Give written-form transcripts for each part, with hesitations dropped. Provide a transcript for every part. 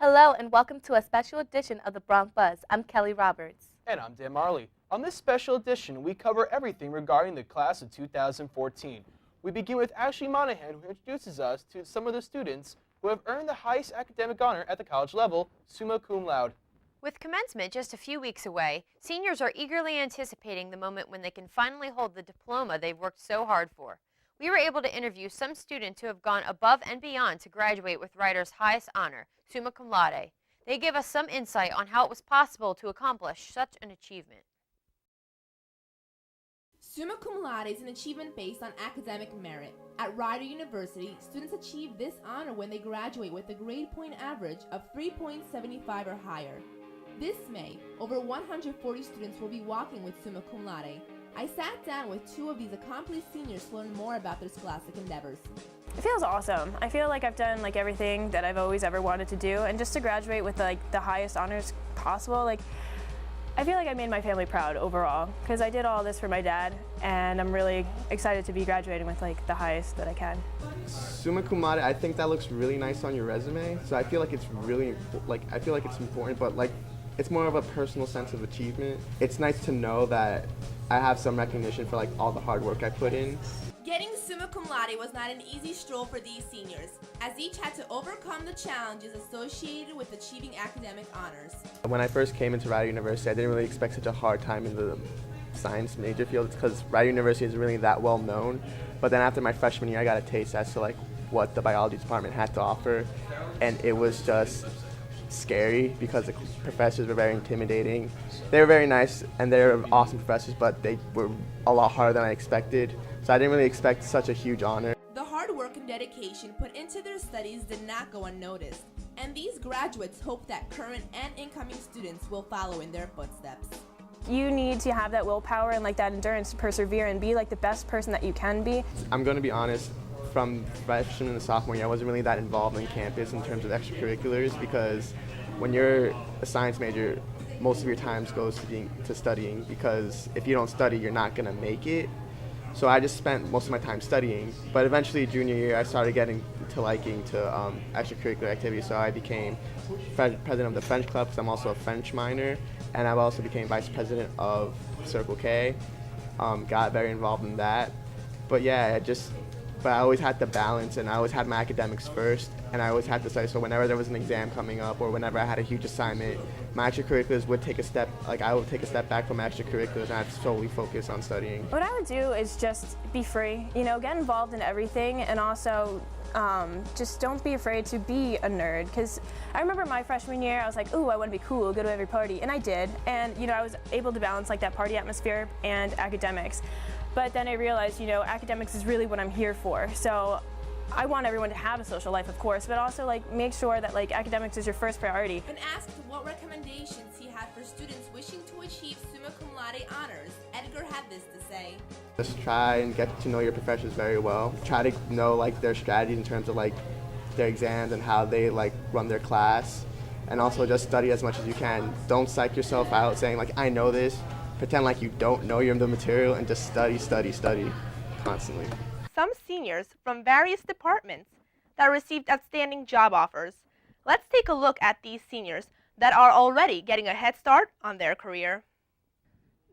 Hello and welcome to a special edition of the Bronx Buzz. I'm Kelly Roberts. And I'm Dan Marley. On this special edition, we cover everything regarding the class of 2014. We begin with Ashley Monahan, who introduces us to some of the students who have earned the highest academic honor at the college level, summa cum laude. With commencement just a few weeks away, seniors are eagerly anticipating the moment when they can finally hold the diploma they've worked so hard for. We were able to interview some students who have gone above and beyond to graduate with Rider's highest honor, summa cum laude. They give us some insight on how it was possible to accomplish such an achievement. Summa cum laude is an achievement based on academic merit. At Rider University, students achieve this honor when they graduate with a grade point average of 3.75 or higher. This May, over 140 students will be walking with summa cum laude. I sat down with two of these accomplished seniors to learn more about their scholastic endeavors. It feels awesome. I feel like I've done everything that I've always ever wanted to do, and just to graduate with the highest honors possible, I feel like I made my family proud overall, because I did all this for my dad, and I'm really excited to be graduating with the highest that I can. Summa cum laude, I think that looks really nice on your resume, so I feel like it's really, I feel like it's important, but it's more of a personal sense of achievement. It's nice to know that I have some recognition for all the hard work I put in. Getting summa cum laude was not an easy stroll for these seniors, as each had to overcome the challenges associated with achieving academic honors. When I first came into Rider University, I didn't really expect such a hard time in the science major field because Rider University isn't really that well known. But then after my freshman year, I got a taste as to what the biology department had to offer, and it was just scary because the professors were very intimidating. They were very nice and they were awesome professors, but they were a lot harder than I expected. So I didn't really expect such a huge honor. The hard work and dedication put into their studies did not go unnoticed, and these graduates hope that current and incoming students will follow in their footsteps. You need to have that willpower and that endurance to persevere and be the best person that you can be. I'm going to be honest, from freshman and sophomore year, I wasn't really that involved in campus in terms of extracurriculars because when you're a science major, most of your time goes to studying because if you don't study, you're not going to make it. So I just spent most of my time studying. But eventually, junior year, I started getting to liking to extracurricular activities. So I became president of the French club because I'm also a French minor. And I also became vice president of Circle K. Got very involved in that. But yeah, but I always had to balance, and I always had my academics first, and I always had to study. So whenever there was an exam coming up or whenever I had a huge assignment, my extracurriculars would take a step, I would take a step back from my extracurriculars and I'd solely focus on studying. What I would do is just be free, get involved in everything, and also just don't be afraid to be a nerd, because I remember my freshman year, I was like, ooh, I want to be cool, go to every party, and I did, and I was able to balance that party atmosphere and academics. But then I realized, academics is really what I'm here for. So I want everyone to have a social life, of course, but also make sure that academics is your first priority. When asked what recommendations he had for students wishing to achieve summa cum laude honors, Edgar had this to say. Just try and get to know your professors very well. Try to know their strategies in terms of their exams and how they run their class, and also just study as much as you can. Don't psych yourself out saying I know this. Pretend like you don't know the material and just study constantly. Some seniors from various departments that received outstanding job offers. Let's take a look at these seniors that are already getting a head start on their career.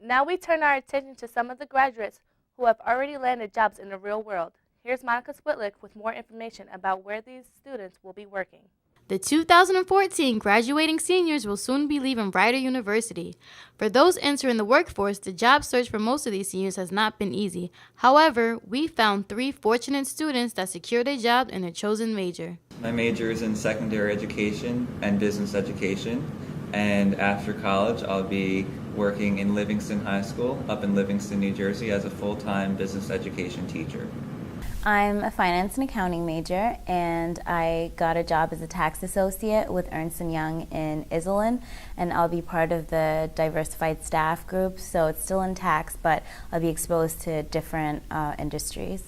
Now we turn our attention to some of the graduates who have already landed jobs in the real world. Here's Monica Switlick with more information about where these students will be working. The 2014 graduating seniors will soon be leaving Rider University. For those entering the workforce, the job search for most of these seniors has not been easy. However, we found 3 fortunate students that secured a job in their chosen major. My major is in secondary education and business education, and after college I'll be working in Livingston High School up in Livingston, New Jersey as a full-time business education teacher. I'm a finance and accounting major, and I got a job as a tax associate with Ernst & Young in Iselin, and I'll be part of the diversified staff group, so it's still in tax, but I'll be exposed to different industries.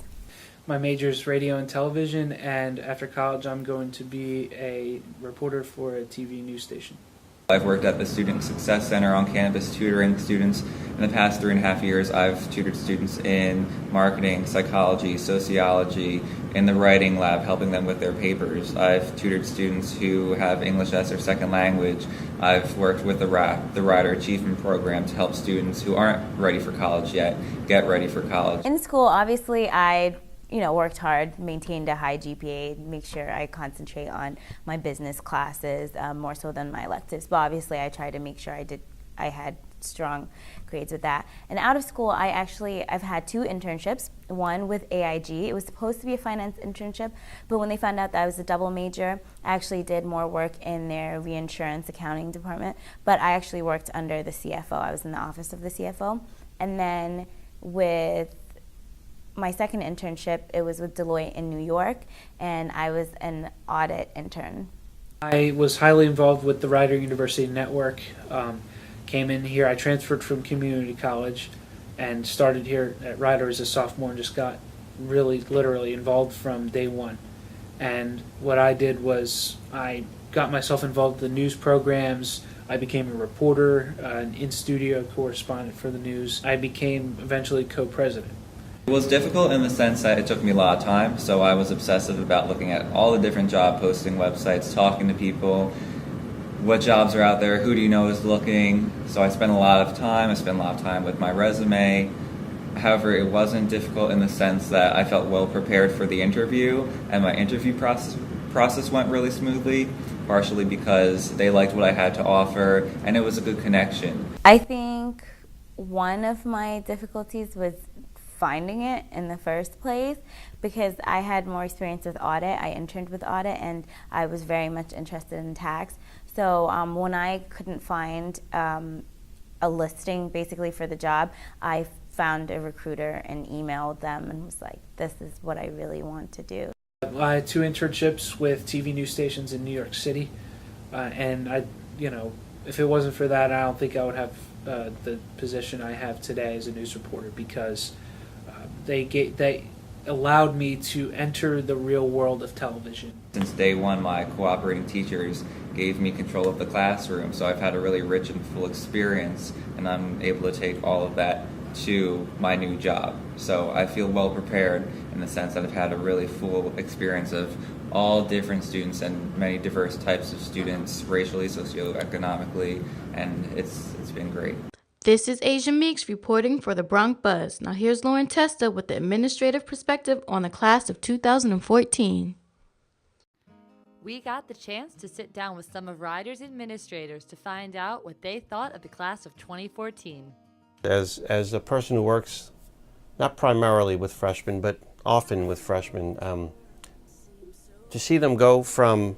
My major is radio and television, and after college I'm going to be a reporter for a TV news station. I've worked at the Student Success Center on campus tutoring students. In the past 3.5 years, I've tutored students in marketing, psychology, sociology, in the writing lab, helping them with their papers. I've tutored students who have English as their second language. I've worked with the Rider Achievement Program to help students who aren't ready for college yet get ready for college. In school, obviously, I worked hard, maintained a high GPA, make sure I concentrate on my business classes more so than my electives. But obviously, I tried to make sure I had strong grades with that. And out of school, I've had 2 internships, one with AIG. It was supposed to be a finance internship, but when they found out that I was a double major, I actually did more work in their reinsurance accounting department, but I actually worked under the CFO. I was in the office of the CFO. And then with my second internship, it was with Deloitte in New York, and I was an audit intern. I was highly involved with the Rider University Network. Came in here, I transferred from community college and started here at Rider as a sophomore and just got really literally involved from day one. And what I did was I got myself involved in the news programs. I became a reporter, an in-studio correspondent for the news. I became eventually co-president. It was difficult in the sense that it took me a lot of time, so I was obsessive about looking at all the different job posting websites, talking to people, what jobs are out there, who do you know is looking. So I spent a lot of time. I spent a lot of time with my resume. However, it wasn't difficult in the sense that I felt well prepared for the interview, and my interview process went really smoothly, partially because they liked what I had to offer, and it was a good connection. I think one of my difficulties was finding it in the first place, because I had more experience with audit. I interned with audit, and I was very much interested in tax. So when I couldn't find a listing basically for the job, I found a recruiter and emailed them and was like, this is what I really want to do. I had 2 internships with TV news stations in New York City, and if it wasn't for that, I don't think I would have the position I have today as a news reporter, because they allowed me to enter the real world of television. Since day one, my cooperating teachers gave me control of the classroom, so I've had a really rich and full experience, and I'm able to take all of that to my new job. So I feel well prepared in the sense that I've had a really full experience of all different students and many diverse types of students, racially, socioeconomically, and it's been great. This is Asia Meeks reporting for the Bronx Buzz. Now here's Lauren Testa with the administrative perspective on the class of 2014. We got the chance to sit down with some of Rider's administrators to find out what they thought of the class of 2014. As a person who works not primarily with freshmen, but often with freshmen, to see them go from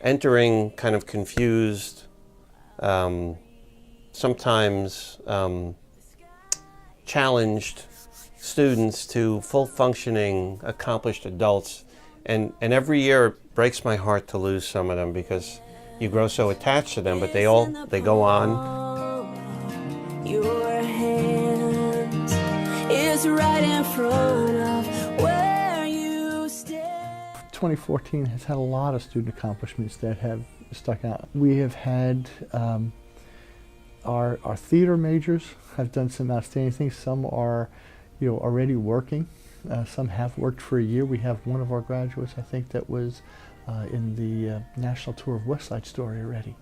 entering kind of confused, sometimes challenged students to full functioning, accomplished adults. And every year it breaks my heart to lose some of them, because you grow so attached to them, but they go on. Your hand is right in front of where you stand. 2014 has had a lot of student accomplishments that have stuck out. We have had our theater majors have done some outstanding things. Some are already working. Some have worked for a year. We have one of our graduates, I think, that was in the national tour of West Side Story already.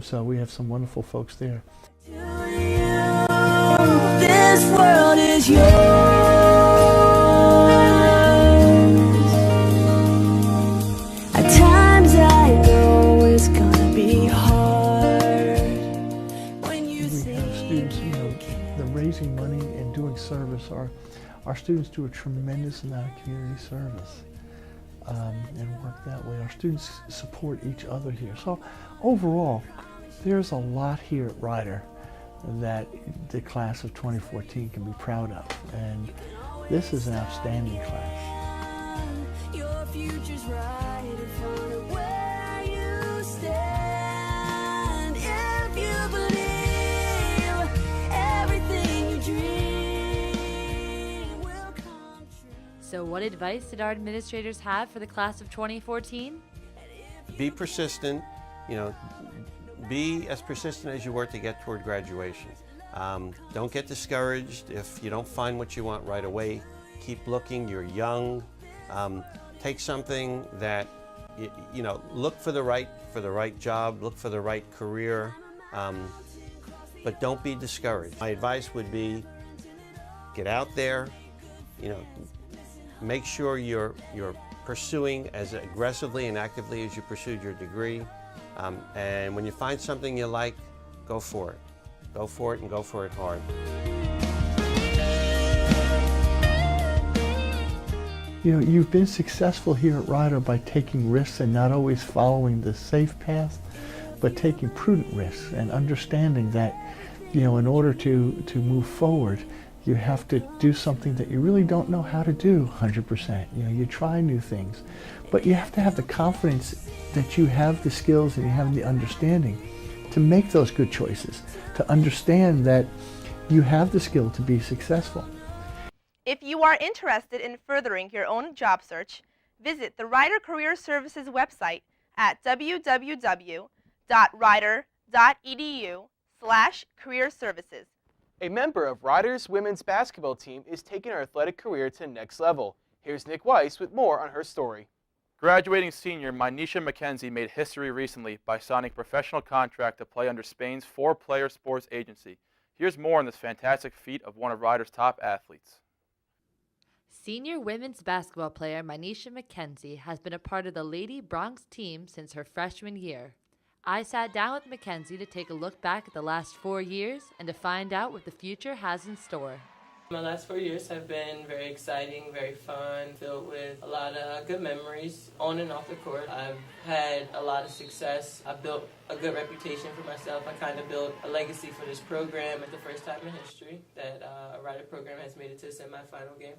So we have some wonderful folks there. This world is yours. At times I know it's gonna be hard when you we have students, the raising money and doing service. Our students do a tremendous amount of community service and work that way. Our students support each other here. So overall, there's a lot here at Rider that the class of 2014 can be proud of, and this is an outstanding class. Your future's right in front of where you stand. If you believe everything you dream will come true. So what advice did our administrators have for the class of 2014? Be persistent, you know, be as persistent as you were to get toward graduation. Don't get discouraged if you don't find what you want right away. Keep looking, you're young. Take something that, you know, look for the right job, look for the right career, but don't be discouraged. My advice would be, get out there, you know, make sure you're pursuing as aggressively and actively as you pursued your degree. And when you find something you like, go for it. Go for it and go for it hard. You know, you've been successful here at Rider by taking risks and not always following the safe path, but taking prudent risks and understanding that, you know, in order to move forward, you have to do something that you really don't know how to do 100%. You know, you try new things, but you have to have the confidence that you have the skills and you have the understanding to make those good choices, to understand that you have the skill to be successful. If you are interested in furthering your own job search, visit the Rider Career Services website at www.rider.edu/career-services. A member of Rider's women's basketball team is taking her athletic career to the next level. Here's Nick Weiss with more on her story. Graduating senior Mynisha McKenzie made history recently by signing a professional contract to play under Spain's 4-player sports agency. Here's more on this fantastic feat of one of Rider's top athletes. Senior women's basketball player Mynisha McKenzie has been a part of the Lady Bronx team since her freshman year. I sat down with McKenzie to take a look back at the last 4 years and to find out what the future has in store. My last 4 years have been very exciting, very fun, filled with a lot of good memories on and off the court. I've had a lot of success. I've built a good reputation for myself. I kind of built a legacy for this program. It's the first time in history that a Rider program has made it to the semifinal game.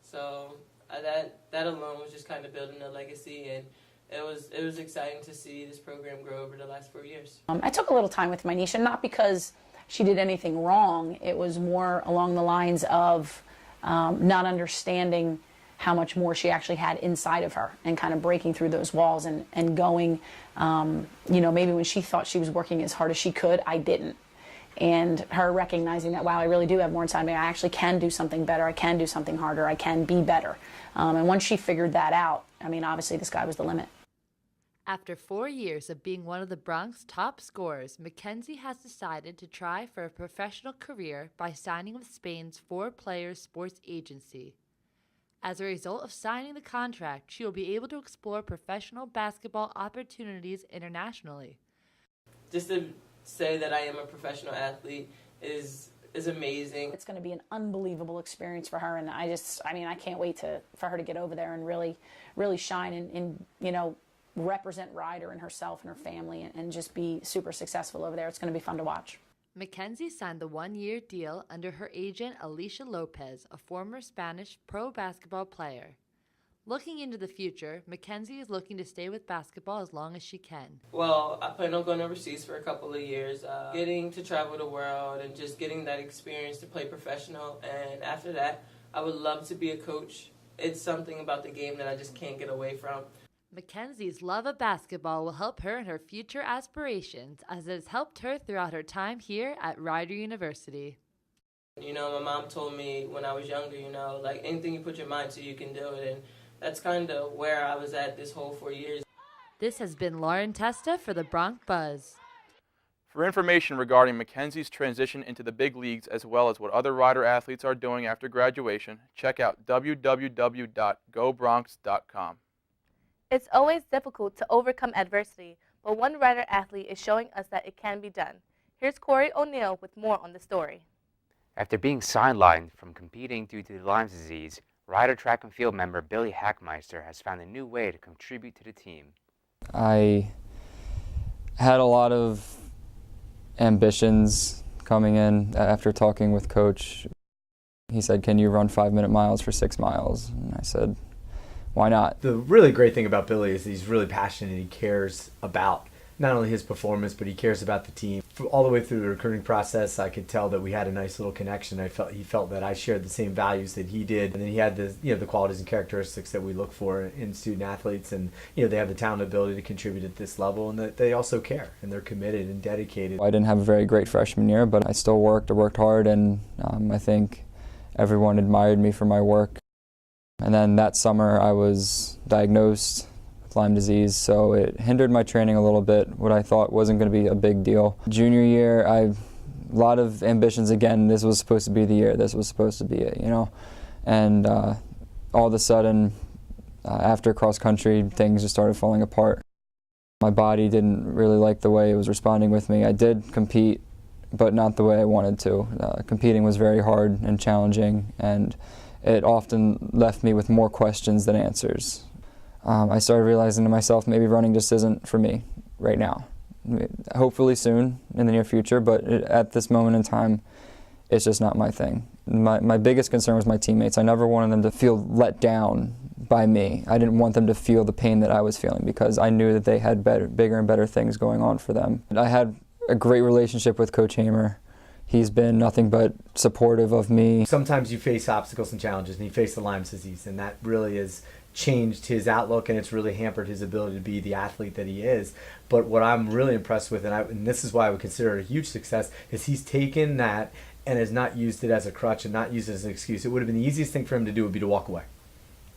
So that alone was just kind of building a legacy, and it was exciting to see this program grow over the last 4 years. I took a little time with Mynisha, not because she did anything wrong. It was more along the lines of not understanding how much more she actually had inside of her and kind of breaking through those walls and going, you know, maybe when she thought she was working as hard as she could, I didn't. And her recognizing that, wow, I really do have more inside me. I actually can do something better. I can do something harder. I can be better. And once she figured that out, I mean, obviously the sky was the limit. After 4 years of being one of the Bronx top scorers, McKenzie has decided to try for a professional career by signing with Spain's 4-player sports agency. As a result of signing the contract, she will be able to explore professional basketball opportunities internationally. Just to say that I am a professional athlete is amazing. It's going to be an unbelievable experience for her, and I mean, I can't wait for her to get over there and really shine and you know, represent Rider and herself and her family and just be super successful over there. It's going to be fun to watch. McKenzie signed the 1-year deal under her agent Alicia Lopez, a former Spanish pro basketball player. Looking into the future, McKenzie is looking to stay with basketball as long as she can. Well, I plan on going overseas for a couple of years, getting to travel the world and just getting that experience to play professional. And after that, I would love to be a coach. It's something about the game that I just can't get away from. McKenzie's love of basketball will help her in her future aspirations, as it has helped her throughout her time here at Rider University. You know, my mom told me when I was younger, you know, like anything you put your mind to, you can do it. And that's kind of where I was at this whole 4 years. This has been Lauren Testa for the Bronx Buzz. For information regarding McKenzie's transition into the big leagues, as well as what other Rider athletes are doing after graduation, check out www.gobronx.com. It's always difficult to overcome adversity, but one Rider athlete is showing us that it can be done. Here's Corey O'Neill with more on the story. After being sidelined from competing due to Lyme's disease, Rider track and field member Billy Hackmeister has found a new way to contribute to the team. I had a lot of ambitions coming in after talking with Coach. He said, "Can you run 5-minute miles for 6 miles?" And I said, "Why not?" The really great thing about Billy is he's really passionate and he cares about not only his performance, but he cares about the team. All the way through the recruiting process, I could tell that we had a nice little connection. He felt that I shared the same values that he did, and then he had the qualities and characteristics that we look for in student athletes, and they have the talent and ability to contribute at this level, and that they also care and they're committed and dedicated. I didn't have a very great freshman year, but I still worked. I worked hard, and I think everyone admired me for my work. And then that summer, I was diagnosed Lyme disease, so it hindered my training a little bit, what I thought wasn't going to be a big deal. Junior year, a lot of ambitions again. This was supposed to be the year. This was supposed to be it, And all of a sudden, after cross country, things just started falling apart. My body didn't really like the way it was responding with me. I did compete, but not the way I wanted to. Competing was very hard and challenging, and it often left me with more questions than answers. I started realizing to myself maybe running just isn't for me right now. Hopefully soon in the near future, but at this moment in time, it's just not my thing. My biggest concern was my teammates. I never wanted them to feel let down by me. I didn't want them to feel the pain that I was feeling because I knew that they had bigger and better things going on for them. I had a great relationship with Coach Hamer. He's been nothing but supportive of me. Sometimes you face obstacles and challenges, and he faced the Lyme disease, and that really has changed his outlook, and it's really hampered his ability to be the athlete that he is. But what I'm really impressed with, and this is why I would consider it a huge success, is he's taken that and has not used it as a crutch and not used it as an excuse. It would have been the easiest thing for him to do would be to walk away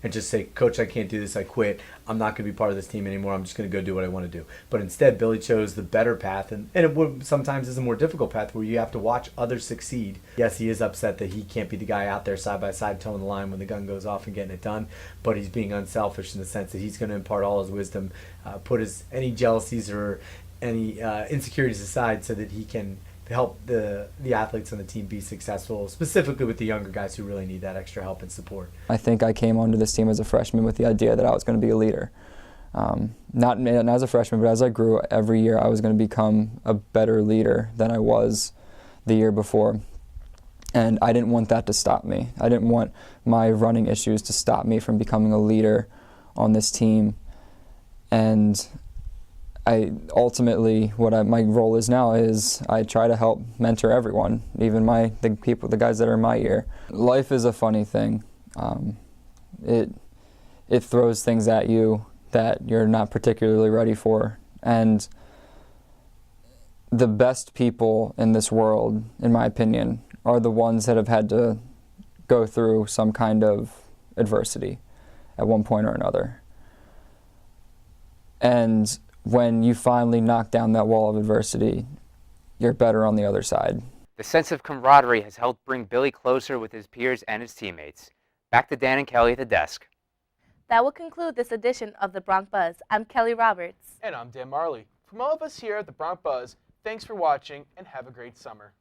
and just say, Coach, I can't do this, I quit, I'm not going to be part of this team anymore, I'm just going to go do what I want to do. But instead, Billy chose the better path, and it sometimes is a more difficult path where you have to watch others succeed. Yes, he is upset that he can't be the guy out there side by side towing the line when the gun goes off and getting it done, but he's being unselfish in the sense that he's going to impart all his wisdom, put any jealousies or any insecurities aside so that he can help the athletes on the team be successful, specifically with the younger guys who really need that extra help and support. I think I came onto this team as a freshman with the idea that I was going to be a leader. Not as a freshman, but as I grew every year, I was going to become a better leader than I was the year before. And I didn't want that to stop me. I didn't want my running issues to stop me from becoming a leader on this team. And I ultimately, my role is now is I try to help mentor everyone, even the guys that are in my year. Life is a funny thing. It throws things at you that you're not particularly ready for. And the best people in this world, in my opinion, are the ones that have had to go through some kind of adversity at one point or another. And when you finally knock down that wall of adversity, you're better on the other side. The sense of camaraderie has helped bring Billy closer with his peers and his teammates. Back to Dan and Kelly at the desk. That will conclude this edition of the Bronc Buzz. I'm Kelly Roberts. And I'm Dan Marley. From all of us here at the Bronc Buzz, thanks for watching and have a great summer.